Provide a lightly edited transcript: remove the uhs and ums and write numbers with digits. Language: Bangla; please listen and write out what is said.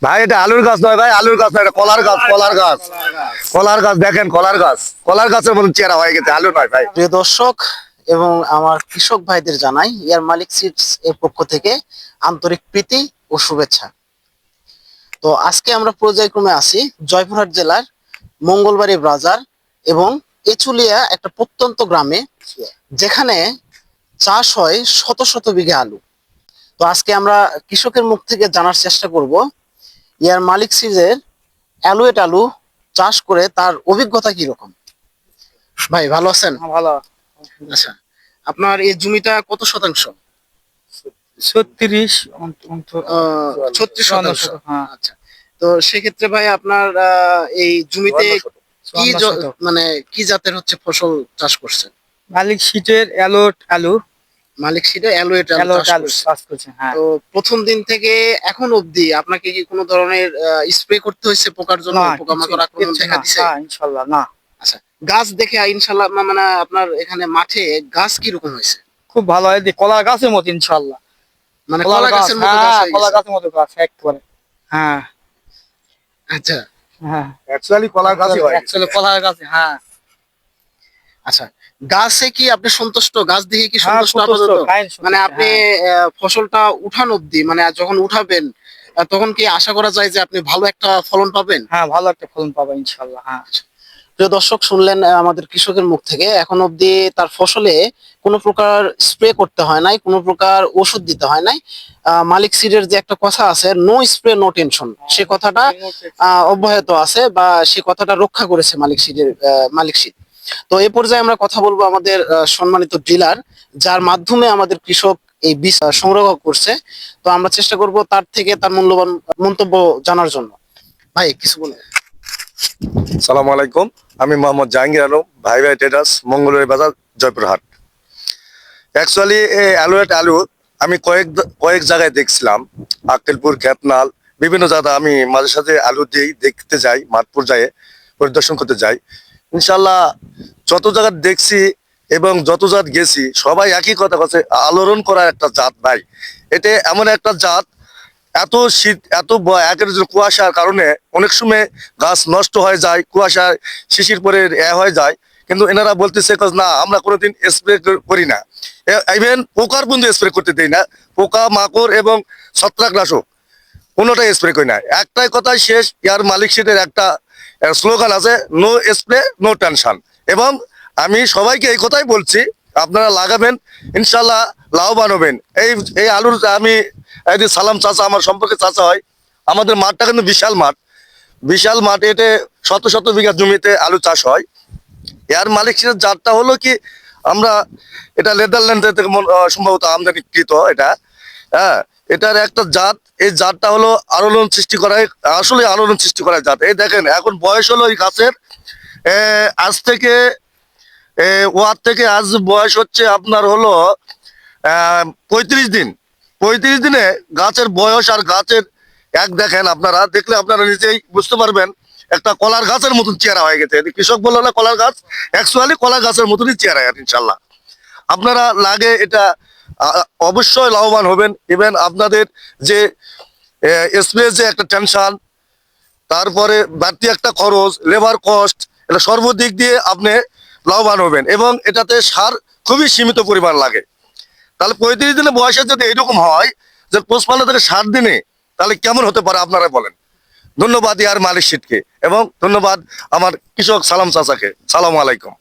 ভাই এটা আলুর গাছ নয়, ভাই আলুর গাছ নয়, এটা কলার গাছ। কলার গাছ, কলার গাছ দেখেন, কলার গাছ, কলার গাছের মতন চেহারা হয়ে গেছে, আলু নয় ভাই। প্রিয় দর্শক এবং আমার কৃষক ভাইদের জানাই ইয়ার মালিক সিডস এর পক্ষ থেকে আন্তরিক প্রীতি ও শুভেচ্ছা। তো আজকে আমরা পর্যায়ক্রমে আছি জয়পুরহাট জেলার মঙ্গলবাড়ি বাজার এবং এচুলিয়া একটা প্রত্যন্ত গ্রামে, যেখানে চাষ হয় শত শত বিঘা আলু। তো আজকে আমরা কৃষকের মুখ থেকে জানার চেষ্টা করব ইয়ার মালিক সিডসের অ্যালুয়েট আলু চাষ করে তার অভিজ্ঞতা কি রকম। ভাই ভালো আছেন? ভালো। আচ্ছা, আপনার এই জমিটা কত শতাংশ? 36 36 শতাংশ। হ্যাঁ। আচ্ছা, তো সেক্ষেত্রে ভাই আপনার এই জমিতে কি 54 শতক। মানে কি জাতের হচ্ছে ফসল চাষ করছেন? মালিক শীটের অ্যালোট আলু মালিক সিডে অ্যালুয়েট আলু অ্যালোট চাষ আলু করছেন। চাষ করছে। হ্যাঁ, তো প্রথম দিন থেকে এখন অবধি আপনাকে কি কোনো ধরনের স্প্রে করতে হয়েছে পোকার জন্য? না পোকামাকড় আক্রমণ কিচ্ছু দেখা না, দিছে? না, ইনশাল্লাহ না। আচ্ছা, গাছ দেখে ইনশাল্লাহ মানে আপনার এখানে মাঠে গাছ কি রকম হয়েছে? খুব ভালো হয়, কলা গাছের মতো ইনশাল্লাহ। মানে কলা কলা গাছ, গাছের মতো গাছ হ্যাঁ, হয়ে কলা গেছে? গাছের মতো গাছ একবারে। হ্যাঁ, আচ্ছা হ্যাঁ, অ্যাকচুয়ালি কলার গাছই হয়। অ্যাকচুয়ালি কলা গাছ। হ্যাঁ, আচ্ছা, গাছে কি আপনি সন্তুষ্ট? গাছ দেখে কি হ্যাঁ, সন্তুষ্ট সন্তুষ্ট, আপাতত? ফাইন মানে সন্তুষ্ট, আপনি হ্যাঁ। ফসলটা উঠান অবধি, মানে যখন উঠাবেন তখন কি আশা করা যায় যে আপনি ভালো একটা ফলন পাবেন? হ্যাঁ, ভালো একটা ফলন পাবো ইনশাল্লাহ। হ্যাঁ, প্রিয় দর্শক, শুনলেন আমাদের কৃষকের মুখ থেকে। এখন অবধি তার ফসলে কোনো প্রকার স্প্রে করতে হয় নাই, কোনো প্রকার ওষুধ দিতে হয় নাই। মালিক সিডের যে একটা কথা আছে, নো স্প্রে নো টেনশন, সে কথাটা অব্যাহত আছে বা সে কথাটা রক্ষা করেছে মালিক সিডের মালিক সিড। তো এই পর্যায়ে আমরা কথা বলবো আমাদের সম্মানিত ডিলার, যার মাধ্যমে আমাদের কৃষক এই বীজ সংগ্রহ করছে। তো আমরা চেষ্টা করব তার থেকে তার মূল্যবান মন্তব্য জানার জন্য। ভাই কিছু বলুন। সালাম আলাইকুম, আমি মোহাম্মদ জাহাঙ্গীর আলম, ভাই ভাই ট্রেডার্স, মঙ্গলবাড়ি বাজার, জয়পুরহাট। অ্যাকচুয়ালি এই অ্যালুয়েট আলু আমি কয়েক জায়গায় দেখছিলাম, আক্কেলপুর, খেতনাল, বিভিন্ন জায়গায় আমি মাঝে সাঝে আলু দিই, দেখতে যাই, মাঠ পর্যায়ে পরিদর্শন করতে যাই। ইনশাল্লাহ যত জায়গা দেখছি এবং যত জাত গেছি, সবাই একই কথা বলছে, আলোড়ন করা একটা জাত ভাই। এটা এমন একটা জাত, এত শীত, একের যে কুয়াশার কারণে অনেক সময় গাছ নষ্ট হয়ে যায়, কুয়াশায় শিশির পরে হয়ে যায়। কিন্তু এনারা বলতেছে না, আমরা কোনোদিন স্প্রে করি না, ইভেন পোকার বন্ধু স্প্রে করতে দেই না, পোকা মাকড় এবং ছত্রাকনাশক কোনোটাই স্প্রে করি না। একটাই কথাই শেষ, ইয়ার মালিক সিটের একটা স্লোগান আছে, নো স্প্রে নো টেনশন। এবং আমি সবাইকে এই কথাই বলছি, আপনারা লাগাবেন, ইনশাল্লাহ লাভবান হবেন। এই এই আলুর আমি এই যে সালাম চাচা, আমার সম্পর্কে চাচা হয়, আমাদের মাঠটা কিন্তু বিশাল মাঠ, বিশাল মাঠ। এতে শত শত বিঘা জমিতে আলু চাষ হয়। এর মালিক সিটের জাতটা হলো কি, আমরা এটা নেদারল্যান্ড থেকে সম্ভবত আমদানিকৃত এটা। হ্যাঁ, এটার একটা জাত, এই জাতটা হলো আলোড়ন সৃষ্টি করায়, আসলে আলোড়ন সৃষ্টি করার জাত। এই দেখেন এখন বয়স হলো এই গাছের আজ থেকে ওয়ার থেকে আজ বয়স হচ্ছে আপনার হলো 35 দিন। 35 দিনে গাছের বয়স আর গাছের দেখেন, আপনারা দেখলে আপনারা নিজেই বুঝতে পারবেন, একটা কলার গাছের মতন চেহারা হয়ে গেছে। কৃষক বললো না কলার গাছ, অ্যাকচুয়ালি কলার গাছের মতনই চেহারা। ইনশাল্লাহ আপনারা লাগে এটা অবশ্যই লাভবান হবেন। ইভেন আপনাদের যে স্প্রে যে একটা টেনশন, তারপরে বাড়তি একটা খরচ, লেবার কস্ট, এটা সর্বদিক দিয়ে আপনি লাভবান হবেন। এবং এটাতে সার খুবই সীমিত পরিমাণ লাগে। তাহলে 35 দিনে বয়সে যদি এরকম হয় যে 55 থেকে 60 দিনে, তাহলে কেমন হতে পারে আপনারা বলেন। ধন্যবাদ ইয়ার মালিক সিটকে এবং ধন্যবাদ আমার কৃষক সালাম চাচাকে। সালাম আলাইকুম।